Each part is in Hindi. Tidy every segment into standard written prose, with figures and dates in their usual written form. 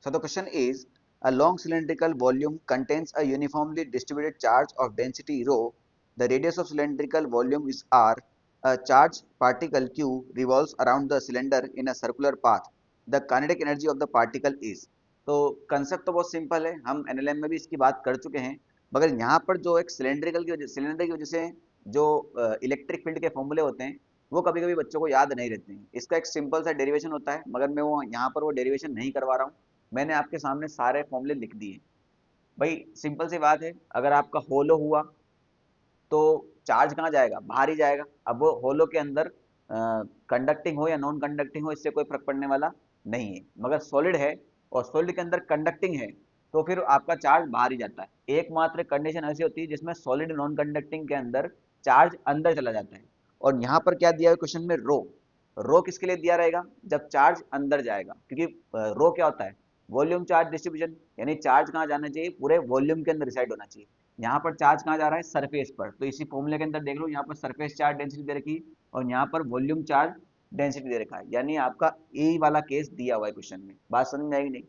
So the question is, a long cylindrical volume contains a uniformly distributed charge of density rho. The radius of cylindrical volume is r. A charged particle q revolves around the cylinder in a circular path. The kinetic energy of the particle is. तो कंसेप्ट तो बहुत सिंपल है, हम एनएलएम में भी इसकी बात कर चुके हैं, मगर यहाँ पर जो एक सिलेंडर की वजह से जो इलेक्ट्रिक फील्ड के फॉर्मूले होते हैं वो कभी कभी बच्चों को याद नहीं रहते हैं। इसका एक सिंपल सा डेरिवेशन होता है, मगर मैं वो यहाँ पर वो डेरिवेशन नहीं करवा रहा हूँ। मैंने आपके सामने सारे फॉर्मूले लिख दिए। भाई सिंपल सी बात है, अगर आपका होलो हुआ तो चार्ज कहाँ जाएगा? बाहर ही जाएगा। अब वो होलो के अंदर कंडक्टिंग हो या नॉन कंडक्टिंग हो, इससे कोई फर्क पड़ने वाला नहीं है, मगर सॉलिड है और सॉलिड के अंदर कंडक्टिंग है तो फिर आपका चार्ज बाहर ही जाता है। एकमात्र कंडीशन ऐसी होती है जिसमें सॉलिड नॉन कंडक्टिंग के अंदर चार्ज अंदर चला जाता है। और यहाँ पर क्या दिया है क्वेश्चन में? रो। रो किसके लिए दिया रहेगा? जब चार्ज अंदर जाएगा, क्योंकि रो क्या होता है? वॉल्यूम चार्ज डिस्ट्रीब्यूशन, यानी चार्ज कहाँ जाना चाहिए? पूरे वॉल्यूम के अंदर रिसाइड होना चाहिए। यहाँ पर चार्ज कहाँ जा रहा है? सरफेस पर। तो इसी फॉर्मूले के अंदर देख लो, यहाँ पर सरफेस चार्ज डेंसिटी दे रखी और यहाँ पर वॉल्यूम चार्ज डेंसिटी दे रखा है, यानी आपका ए वाला केस दिया हुआ है क्वेश्चन में। बात समझ में आई नहीं?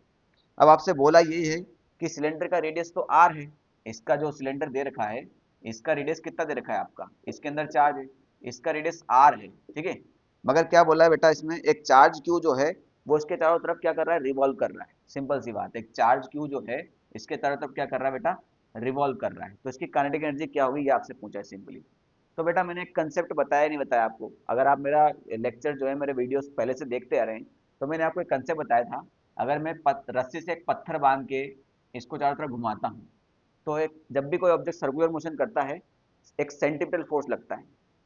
अब आपसे बोला ये है कि सिलेंडर का रेडियस तो आर है, इसका जो सिलेंडर दे रखा है इसका रेडियस कितना दे रखा है आपका? इसके अंदर चार्ज है, इसका रेडियस आर है, ठीक है। मगर क्या बोला है बेटा इसमें? एक चार्ज क्यू जो है वो इसके चारों तरफ क्या कर रहा है? रिवॉल्व कर रहा है। सिंपल सी बात है, एक चार्ज क्यू जो है इसके चारों तरफ क्या कर रहा है बेटा? रिवॉल्व कर रहा है। तो इसकी काइनेटिक एनर्जी क्या होगी ये आपसे पूछा है सिंपली। तो बेटा मैंने एक कंसेप्ट बताया नहीं बताया आपको? अगर आप मेरा लेक्चर जो है, मेरे वीडियोस पहले से देखते आ रहे हैं, तो मैंने आपको एक कंसेप्ट बताया था। अगर मैं रस्सी से एक पत्थर बांध के इसको चारों तरफ घुमाता हूँ तो एक जब भी कोई ऑब्जेक्ट सर्कुलर मोशन करता है एक सेंट्रीपिटल फोर्स लगता है।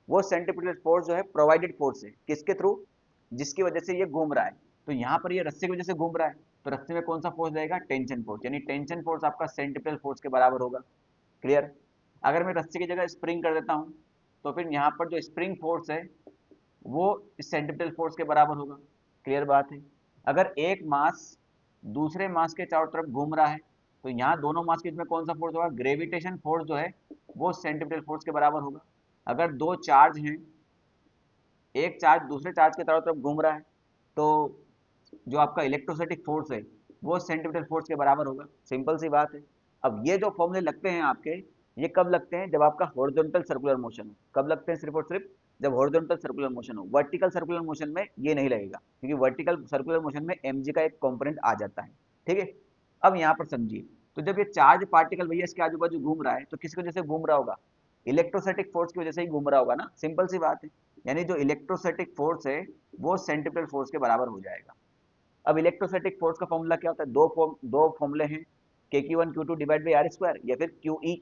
वो सेंट्रीपिटल फोर्स जो है प्रोवाइडेड फोर्स है, किसके थ्रू? जिसकी वजह से ये घूम रहा है। तो यहाँ पर ये रस्सी की वजह से घूम रहा है, तो रस्सी में कौन सा फोर्स लगेगा? टेंशन फोर्स, यानी टेंशन फोर्स आपका सेंट्रीपिटल फोर्स के बराबर होगा। क्लियर? अगर मैं रस्सी की जगह स्प्रिंग कर देता हूँ तो फिर यहाँ पर जो स्प्रिंग फोर्स है वो इस सेंट्रीपिटल फोर्स के बराबर होगा। क्लियर बात है? अगर एक मास दूसरे मास के चारों तरफ घूम रहा है तो यहाँ दोनों मास के बीच में कौन सा फोर्स होगा? ग्रेविटेशन फोर्स जो है वो सेंट्रीपिटल फोर्स के बराबर होगा। अगर दो चार्ज हैं, एक चार्ज दूसरे चार्ज के चारों तरफ घूम रहा है तो जो आपका इलेक्ट्रोस्टैटिक फोर्स है वो सेंट्रीपिटल फोर्स के बराबर होगा। सिंपल सी बात है। अब ये जो फॉर्मूले लगते हैं आपके, ये कब लगते हैं? जब आपका हॉरिजॉन्टल सर्कुलर मोशन हो। कब लगते हैं? सिर्फ और सिर्फ जब हॉरिजॉन्टल सर्कुलर मोशन हो। वर्टिकल सर्कुलर मोशन में ये नहीं लगेगा, क्योंकि वर्टिकल सर्कुलर मोशन में mg का एक कंपोनेंट आ जाता है, ठीक है। अब यहाँ पर समझिए, तो जब ये चार्ज पार्टिकल भैया इसके आजू बाजू घूम रहा है तो किसकी वजह से घूम रहा होगा? इलेक्ट्रोस्टैटिक फोर्स की वजह से ही घूम रहा होगा ना। सिंपल सी बात है, यानी जो इलेक्ट्रोस्टैटिक फोर्स है वो सेंट्रीपिटल फोर्स के बराबर हो जाएगा। अब इलेक्ट्रोस्टैटिक फोर्स का फॉर्मूला क्या होता है? दो फॉर्मूले हैं, K Q one Q two divide by R square या फिर क्यू ई,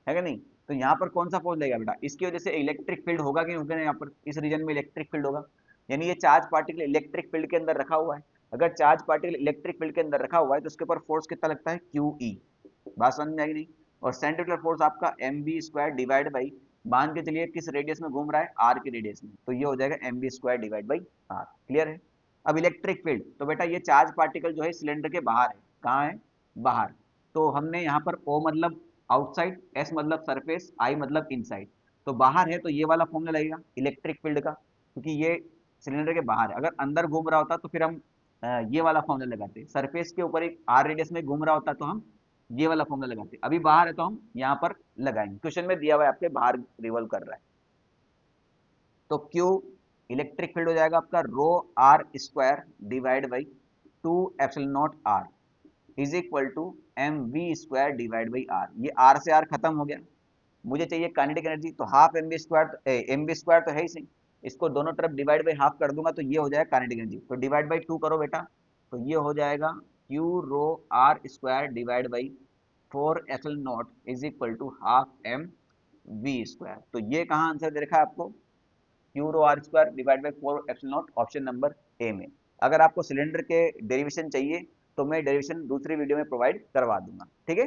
है कि नहीं? तो यहाँ पर कौन सा फोर्स लगेगा बेटा? इसकी वजह से इलेक्ट्रिक फील्ड होगा कि नहीं होगा? यहाँ पर इस रीजन में इलेक्ट्रिक फील्ड होगा, यानी ये चार्ज पार्टिकल इलेक्ट्रिक फील्ड के अंदर रखा हुआ है। अगर चार्ज पार्टिकल इलेक्ट्रिक फील्ड के अंदर रखा हुआ है तो उसके ऊपर फोर्स कितना लगता है? Q E. बात समझ में आएगी नहीं? और सेंट्रीपिटल फोर्स आपका M B square divide by, मान के चलिए किस रेडियस में घूम रहा है? आर के रेडियस में, तो ये हो जाएगा M B square divide by R. Clear है? अब इलेक्ट्रिक फील्ड, तो बेटा ये चार्ज पार्टिकल जो है सिलेंडर के बाहर है। कहाँ है? बाहर। तो हमने यहाँ पर ओ मतलब आउटसाइड, एस मतलब सरफेस, आई मतलब इनसाइड। तो बाहर है तो ये वाला फॉर्मूला लगेगा इलेक्ट्रिक फील्ड का, क्योंकि ये सिलेंडर के बाहर है। अगर अंदर घूम रहा होता तो फिर हम ये वाला फॉर्मूला लगाते। सरफेस के ऊपर एक आर रेडियस में घूम रहा होता तो हम ये वाला फॉर्मूला लगाते। अभी बाहर है तो हम यहाँ पर लगाएंगे। क्वेश्चन में दिया हुआ है आपके बाहर रिवॉल्व कर रहा है। तो क्यू इलेक्ट्रिक फील्ड हो जाएगा आपका rho R square divide by 2 epsilon naught R is equal to M V square divide by R. ये आर से आर खत्म हो गया। मुझे चाहिए काइनेटिक एनर्जी, तो हाफ एम बी स्क्वायर तो है ही सही, इसको दोनों तरफ डिवाइड बाई हाफ कर दूंगा तो ये हो जाएगा काइनेटिक एनर्जी। तो डिवाइड बाई 2 करो बेटा, तो ये हो जाएगा Q rho R square divide by 4 epsilon naught is equal to half M V square. तो ये कहाँ आंसर दे रखा है आपको? Q rho R square divide by 4 epsilon naught, option number A में। अगर आपको सिलेंडर के डेरिवेशन चाहिए तो मैं डेरिवेशन दूसरी वीडियो में प्रोवाइड करवा दूंगा, ठीक है।